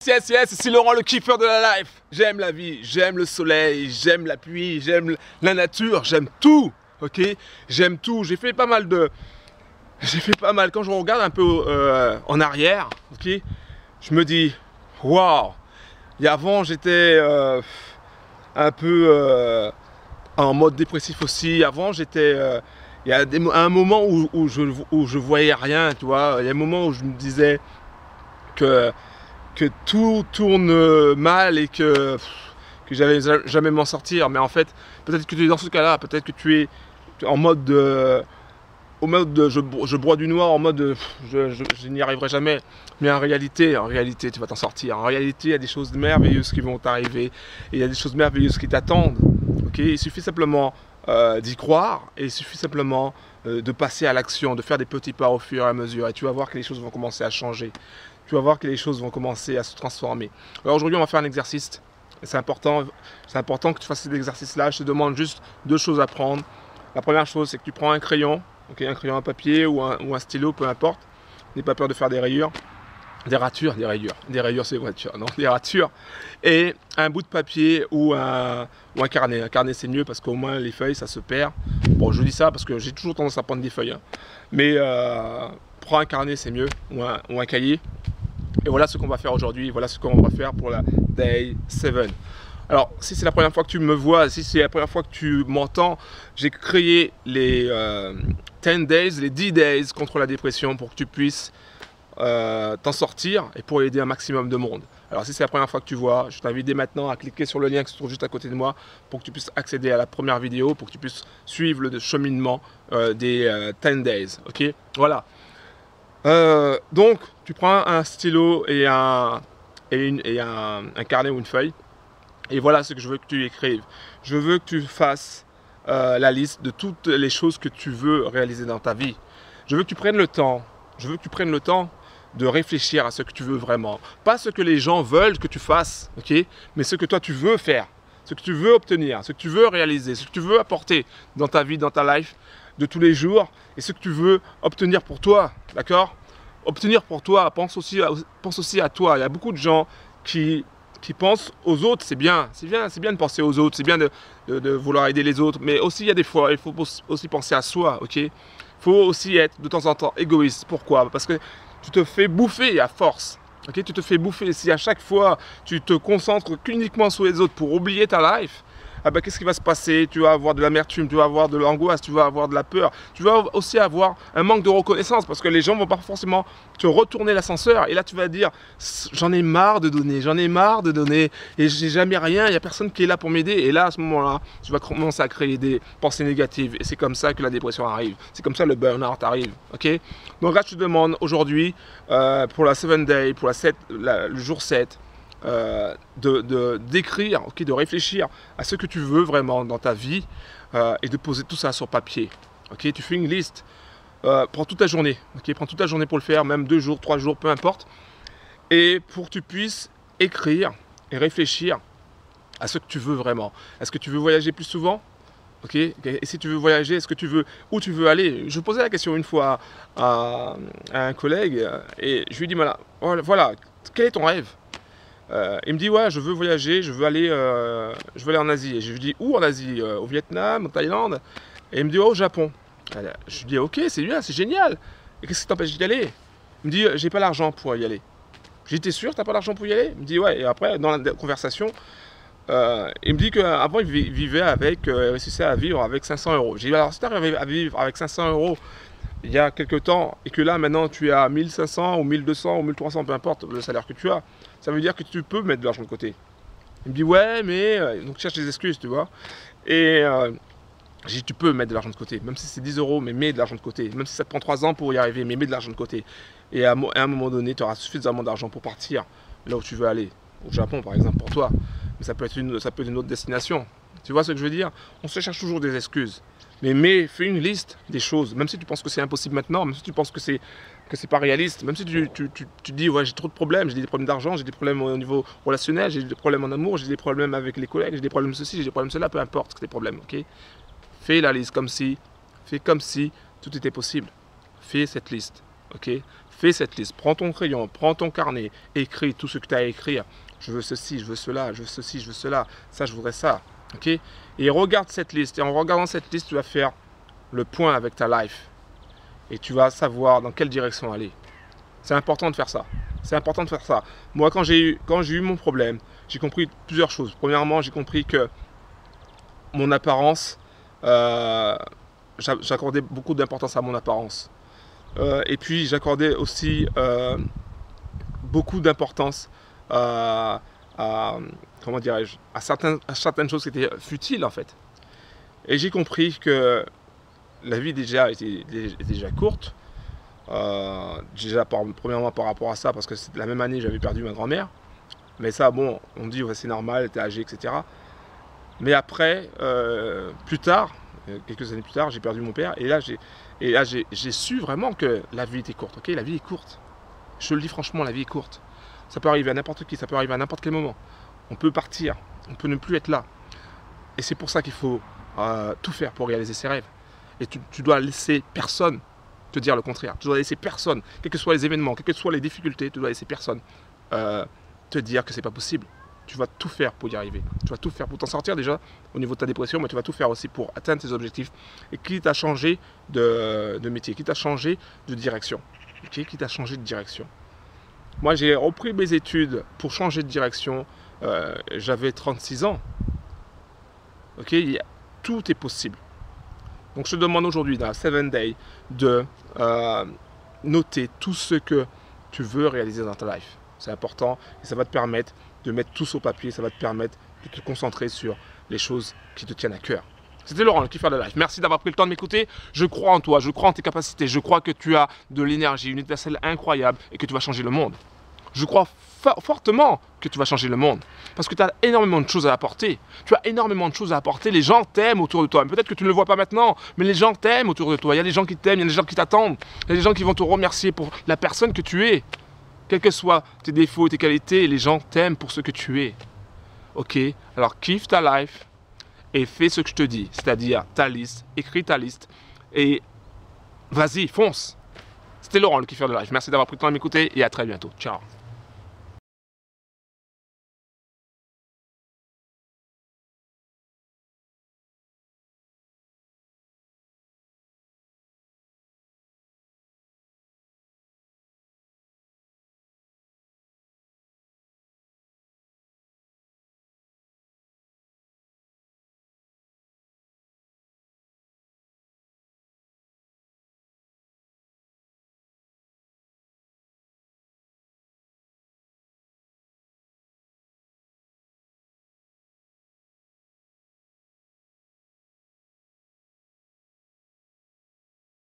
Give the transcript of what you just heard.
C'est Laurent le kiffeur de la life. J'aime la vie, j'aime le soleil, j'aime la pluie, j'aime la nature, j'aime tout. Ok, j'aime tout. J'ai fait pas mal, quand je regarde un peu en arrière, ok, je me dis, waouh. Et avant j'étais un peu en mode dépressif aussi. Avant j'étais, il y a un moment où je voyais rien, tu vois. Il y a un moment où je me disais que tout tourne mal et que j'allais jamais m'en sortir. Mais en fait, peut-être que tu es dans ce cas-là, peut-être que tu es en mode je broie du noir, en mode je n'y arriverai jamais. Mais en réalité, tu vas t'en sortir. En réalité, il y a des choses merveilleuses qui vont t'arriver et il y a des choses merveilleuses qui t'attendent. Okay, il suffit simplement d'y croire et il suffit simplement de passer à l'action, de faire des petits pas au fur et à mesure et tu vas voir que les choses vont commencer à changer. Tu vas voir que les choses vont commencer à se transformer. Alors aujourd'hui, on va faire un exercice. C'est important que tu fasses cet exercice-là. Je te demande juste deux choses à prendre. La première chose, c'est que tu prends un crayon, okay, un crayon à papier ou un stylo, peu importe. N'aie pas peur de faire des rayures. Des ratures, c'est voiture, non, des ratures. Et un bout de papier ou un carnet. Un carnet, c'est mieux parce qu'au moins les feuilles, ça se perd. Bon, je dis ça parce que j'ai toujours tendance à prendre des feuilles. Hein. Mais prends un carnet, c'est mieux, ou un cahier. Et voilà ce qu'on va faire aujourd'hui, voilà ce qu'on va faire pour la Day 7. Alors, si c'est la première fois que tu me vois, si c'est la première fois que tu m'entends, j'ai créé les 10 days, les 10 days contre la dépression pour que tu puisses t'en sortir et pour aider un maximum de monde. Alors, si c'est la première fois que tu vois, je t'invite dès maintenant à cliquer sur le lien qui se trouve juste à côté de moi pour que tu puisses accéder à la première vidéo, pour que tu puisses suivre le cheminement des 10 days. Ok, voilà. Donc, tu prends un stylo et un carnet ou une feuille. Et voilà ce que je veux que tu écrives. Je veux que tu fasses la liste de toutes les choses que tu veux réaliser dans ta vie. Je veux que tu prennes le temps. Je veux que tu prennes le temps de réfléchir à ce que tu veux vraiment. Pas ce que les gens veulent que tu fasses, ok? Mais ce que toi tu veux faire, ce que tu veux obtenir, ce que tu veux réaliser, ce que tu veux apporter dans ta vie, dans ta life de tous les jours et ce que tu veux obtenir pour toi, d'accord? Obtenir pour toi, pense aussi à toi. Il y a beaucoup de gens qui pensent aux autres, c'est bien de penser aux autres, c'est bien de vouloir aider les autres, mais aussi il y a des fois, il faut aussi penser à soi, ok? Il faut aussi être de temps en temps égoïste. Pourquoi? Parce que tu te fais bouffer à force. Okay, tu te fais bouffer. Si à chaque fois tu te concentres uniquement sur les autres pour oublier ta life, ah ben, qu'est-ce qui va se passer? Tu vas avoir de l'amertume, tu vas avoir de l'angoisse, tu vas avoir de la peur, tu vas aussi avoir un manque de reconnaissance parce que les gens vont pas forcément te retourner l'ascenseur et là tu vas dire j'en ai marre de donner et j'ai jamais rien, il n'y a personne qui est là pour m'aider et là à ce moment-là tu vas commencer à créer des pensées négatives et c'est comme ça que la dépression arrive, c'est comme ça que le burn-out arrive, ok? Donc là je te demande aujourd'hui pour la 7 day, pour le jour 7, d'écrire, okay, de réfléchir à ce que tu veux vraiment dans ta vie et de poser tout ça sur papier. Okay, tu fais une liste, prends toute ta journée, okay, prends toute ta journée pour le faire, même 2 jours, 3 jours, peu importe, et pour que tu puisses écrire et réfléchir à ce que tu veux vraiment. Est-ce que tu veux voyager plus souvent? Ok, et si tu veux voyager, est-ce que tu veux, où tu veux aller? Je posais la question une fois à un collègue et je lui dis voilà, quel est ton rêve? Il me dit ouais, je veux voyager, je veux aller en Asie. Et je lui dis où en Asie? Au Vietnam, en Thaïlande? Et il me dit oh, au Japon. Je lui dis ok, c'est bien, c'est génial. Et qu'est-ce qui t'empêche d'y aller? Il me dit j'ai pas l'argent pour y aller. J'ai dit t'es sûr t'as pas l'argent pour y aller? Il me dit ouais. Et après dans la conversation, il me dit qu'avant il vivait avec, il réussissait à vivre avec 500 euros. J'ai dit alors si tu arrives à vivre avec 500 euros il y a quelques temps et que là maintenant tu es à 1500 ou 1200 ou 1300, peu importe le salaire que tu as, ça veut dire que tu peux mettre de l'argent de côté. Il me dit ouais mais, donc je cherche des excuses tu vois, et j'ai dit tu peux mettre de l'argent de côté, même si c'est 10 euros, mais mets de l'argent de côté, même si ça te prend 3 ans pour y arriver, mais mets de l'argent de côté. Et à un moment donné tu auras suffisamment d'argent pour partir là où tu veux aller, au Japon par exemple pour toi, mais ça peut être une autre destination. Tu vois ce que je veux dire? On se cherche toujours des excuses. Mais fais une liste des choses, même si tu penses que c'est impossible maintenant, même si tu penses que c'est pas réaliste, même si tu dis ouais j'ai trop de problèmes, j'ai des problèmes d'argent, j'ai des problèmes au niveau relationnel, j'ai des problèmes en amour, j'ai des problèmes avec les collègues, j'ai des problèmes ceci, j'ai des problèmes cela, peu importe tes problèmes, ok? Fais la liste fais comme si tout était possible. Fais cette liste, ok? Fais cette liste, prends ton crayon, prends ton carnet, écris tout ce que tu as à écrire. Je veux ceci, je veux cela, je veux ceci, je veux cela, ça, je voudrais ça. Ok? Et regarde cette liste. Et en regardant cette liste, tu vas faire le point avec ta life. Et tu vas savoir dans quelle direction aller. C'est important de faire ça. C'est important de faire ça. Moi, quand j'ai eu mon problème, j'ai compris plusieurs choses. Premièrement, j'ai compris que mon apparence, j'accordais beaucoup d'importance à mon apparence. Et puis, j'accordais aussi beaucoup d'importance comment dirais-je, à certaines choses qui étaient futiles en fait. Et j'ai compris que la vie déjà était déjà courte. Premièrement par rapport à ça, parce que la même année j'avais perdu ma grand-mère. Mais ça, bon, on me dit ouais, c'est normal, elle était âgée, etc. Mais après, plus tard, quelques années plus tard, j'ai perdu mon père. Et là, j'ai su vraiment que la vie était courte. Ok, la vie est courte. Je te le dis franchement, la vie est courte. Ça peut arriver à n'importe qui, ça peut arriver à n'importe quel moment. On peut partir, on peut ne plus être là. Et c'est pour ça qu'il faut tout faire pour réaliser ses rêves. Et tu dois laisser personne te dire le contraire. Tu dois laisser personne, quels que soient les événements, quelles que soient les difficultés, tu dois laisser personne te dire que c'est pas possible. Tu vas tout faire pour y arriver. Tu vas tout faire pour t'en sortir déjà au niveau de ta dépression, mais tu vas tout faire aussi pour atteindre tes objectifs. Et quitte à changer de métier, quitte à changer de direction. Okay, quitte à changer de direction. Moi, j'ai repris mes études pour changer de direction. J'avais 36 ans. Ok, tout est possible. Donc, je te demande aujourd'hui, dans la 7 Day, de noter tout ce que tu veux réaliser dans ta life. C'est important et ça va te permettre de mettre tout sur papier. Ça va te permettre de te concentrer sur les choses qui te tiennent à cœur. C'était Laurent, le kiffeur de life. Merci d'avoir pris le temps de m'écouter. Je crois en toi, je crois en tes capacités. Je crois que tu as de l'énergie, une étincelle incroyable et que tu vas changer le monde. Je crois fortement que tu vas changer le monde. Parce que tu as énormément de choses à apporter. Tu as énormément de choses à apporter. Les gens t'aiment autour de toi. Peut-être que tu ne le vois pas maintenant, mais les gens t'aiment autour de toi. Il y a des gens qui t'aiment, il y a des gens qui t'attendent. Il y a des gens qui vont te remercier pour la personne que tu es. Quels que soient tes défauts, tes qualités, les gens t'aiment pour ce que tu es. Ok? Alors kiffe ta life et fais ce que je te dis. C'est-à-dire ta liste, écris ta liste et vas-y, fonce. C'était Laurent, le kiffeur de life. Merci d'avoir pris le temps de m'écouter et à très bientôt. Ciao.